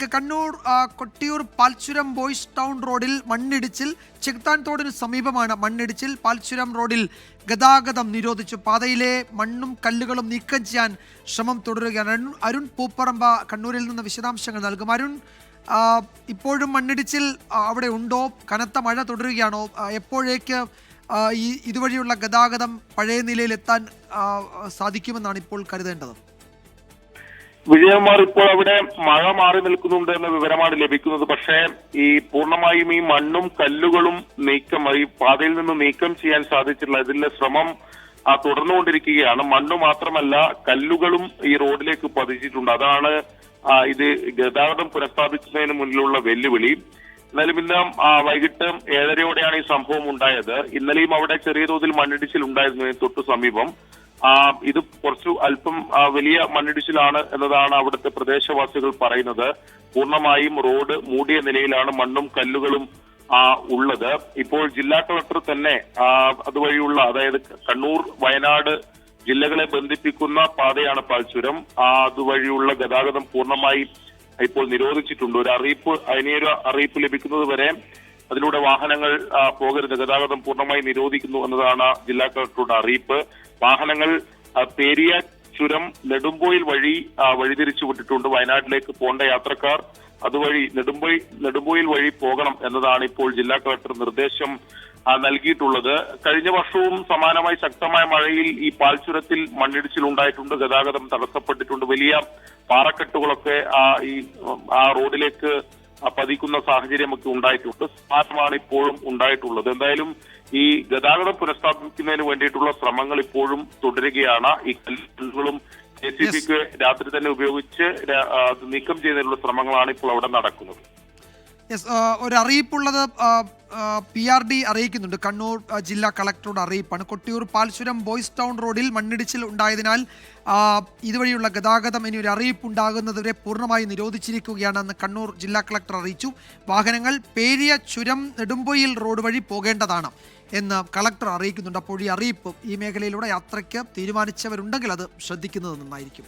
വാർത്തയിലേക്ക്. Kannur Kottiyoor Palchuram boys town റോഡിൽ മണ്ണിടിച്ചിൽ. ചെകുത്താൻ തോടിന് സമീപമാണ് മണ്ണിടിച്ചിൽ. പാൽച്ചുരം റോഡിൽ ഗതാഗതം നിരോധിച്ചു. പാതയിലെ മണ്ണും കല്ലുകളും നീക്കം ചെയ്യാൻ ശ്രമം തുടരുകയാണ്. അരുൺ പൂപ്പറമ്പ കണ്ണൂരിൽ നിന്ന് വിശദാംശങ്ങൾ നൽകും. അരുൺ, ഇപ്പോഴും മണ്ണിടിച്ചിൽ അവിടെ ഉണ്ടോ? കനത്ത മഴ തുടരുകയാണോ? എപ്പോഴേക്ക് ഇതുവഴിയുള്ള ഗതാഗതം പഴയ നിലയിലെത്താൻ സാധിക്കുമെന്നാണ് ഇപ്പോൾ കരുതേണ്ടത്? വിജയകുമാർ, ഇപ്പോൾ അവിടെ മഴ മാറി നിൽക്കുന്നുണ്ട് എന്ന വിവരമാണ് ലഭിക്കുന്നത്. പക്ഷേ ഈ പൂർണ്ണമായും ഈ മണ്ണും കല്ലുകളും ഈ പാതയിൽ നിന്ന് നീക്കം ചെയ്യാൻ സാധിച്ചിട്ടില്ല. ഇതിന്റെ ശ്രമം തുടർന്നുകൊണ്ടിരിക്കുകയാണ്. മണ്ണ് മാത്രമല്ല, കല്ലുകളും ഈ റോഡിലേക്ക് പതിച്ചിട്ടുണ്ട്. അതാണ് ഇത് ഗതാഗതം പുനഃസ്ഥാപിക്കുന്നതിന് മുന്നിലുള്ള വെല്ലുവിളി. എന്നാലും ഇന്ന് വൈകിട്ട് 7:30യോടെയാണ് ഈ സംഭവം ഉണ്ടായത്. ഇന്നലെയും അവിടെ ചെറിയ തോതിൽ മണ്ണിടിച്ചിൽ ഉണ്ടായിരുന്നു തൊട്ടു സമീപം. ഇത് അല്പം വലിയ മണ്ണിടിച്ചിലാണ് എന്നതാണ് അവിടുത്തെ പ്രദേശവാസികൾ പറയുന്നത്. പൂർണ്ണമായും റോഡ് മൂടിയ നിലയിലാണ്, മണ്ണും കല്ലുകളും ഉള്ളത്. ഇപ്പോൾ ജില്ലാ കളക്ടർ തന്നെ അതുവഴിയുള്ള, അതായത് കണ്ണൂർ വയനാട് ജില്ലകളെ ബന്ധിപ്പിക്കുന്ന പാതയാണ് പാൽച്ചുരം, അതുവഴിയുള്ള ഗതാഗതം പൂർണ്ണമായി ഇപ്പോൾ നിരോധിച്ചിട്ടുണ്ട്. അതിനൊരു അറിയിപ്പ് ലഭിക്കുന്നത് വരെ അതിലൂടെ വാഹനങ്ങൾ പോകരുത്, ഗതാഗതം പൂർണ്ണമായി നിരോധിക്കുന്നു എന്നതാണ് ജില്ലാ കളക്ടറുടെ അറിയിപ്പ്. വാഹനങ്ങൾ പേരിയ ചുരം നെടുമ്പോയിൽ വഴി വഴിതിരിച്ചു വിട്ടിട്ടുണ്ട്. വയനാട്ടിലേക്ക് പോകേണ്ട യാത്രക്കാർ അതുവഴി നെടുമ്പോയിൽ വഴി പോകണം എന്നതാണ് ഇപ്പോൾ ജില്ലാ കളക്ടർ നിർദ്ദേശം നൽകിയിട്ടുള്ളത്. കഴിഞ്ഞ വർഷവും സമാനമായി ശക്തമായ മഴയിൽ ഈ പാൽച്ചുരത്തിൽ മണ്ണിടിച്ചിൽ ഉണ്ടായിട്ടുണ്ട്, ഗതാഗതം തടസ്സപ്പെട്ടിട്ടുണ്ട്. വലിയ പാറക്കെട്ടുകളൊക്കെ ആ റോഡിലേക്ക് പതിക്കുന്ന സാഹചര്യമൊക്കെ ഉണ്ടായിട്ടുണ്ട്. സമാനമാണ് ഇപ്പോഴും ഉണ്ടായിട്ടുള്ളത്. എന്തായാലും ഈ ഗതാഗതം പുനഃസ്ഥാപിക്കുന്നതിന് വേണ്ടിയിട്ടുള്ള ശ്രമങ്ങൾ ഇപ്പോഴും തുടരുകയാണ്. ഈ കല്ലുകളും JCBക്ക് രാത്രി തന്നെ ഉപയോഗിച്ച് നീക്കം ചെയ്യുന്നതിനുള്ള ശ്രമങ്ങളാണ് ഇപ്പോൾ അവിടെ നടക്കുന്നത്. ഒരു അറിയിപ്പുള്ളത് PRD അറിയിക്കുന്നുണ്ട്. കണ്ണൂർ ജില്ലാ കളക്ടറുടെ അറിയിപ്പാണ്. കൊട്ടിയൂർ പാൽച്ചുരം ബോയ്സ് ടൗൺ റോഡിൽ മണ്ണിടിച്ചിൽ ഉണ്ടായതിനാൽ ഇതുവഴിയുള്ള ഗതാഗതം ഇനി ഒരു അറിയിപ്പ് ഉണ്ടാകുന്നതുവരെ പൂർണ്ണമായി നിരോധിച്ചിരിക്കുകയാണെന്ന് കണ്ണൂർ ജില്ലാ കളക്ടർ അറിയിച്ചു. വാഹനങ്ങൾ പേരിയ ചുരം നെടുമ്പൊയിൽ റോഡ് വഴി പോകേണ്ടതാണ് എന്ന് കളക്ടർ അറിയിക്കുന്നുണ്ട്. അപ്പോൾ ഈ അറിയിപ്പ് ഈ മേഖലയിലൂടെ യാത്രയ്ക്ക് തീരുമാനിച്ചവരുണ്ടെങ്കിൽ അത് ശ്രദ്ധിക്കുന്നത് നന്നായിരിക്കും.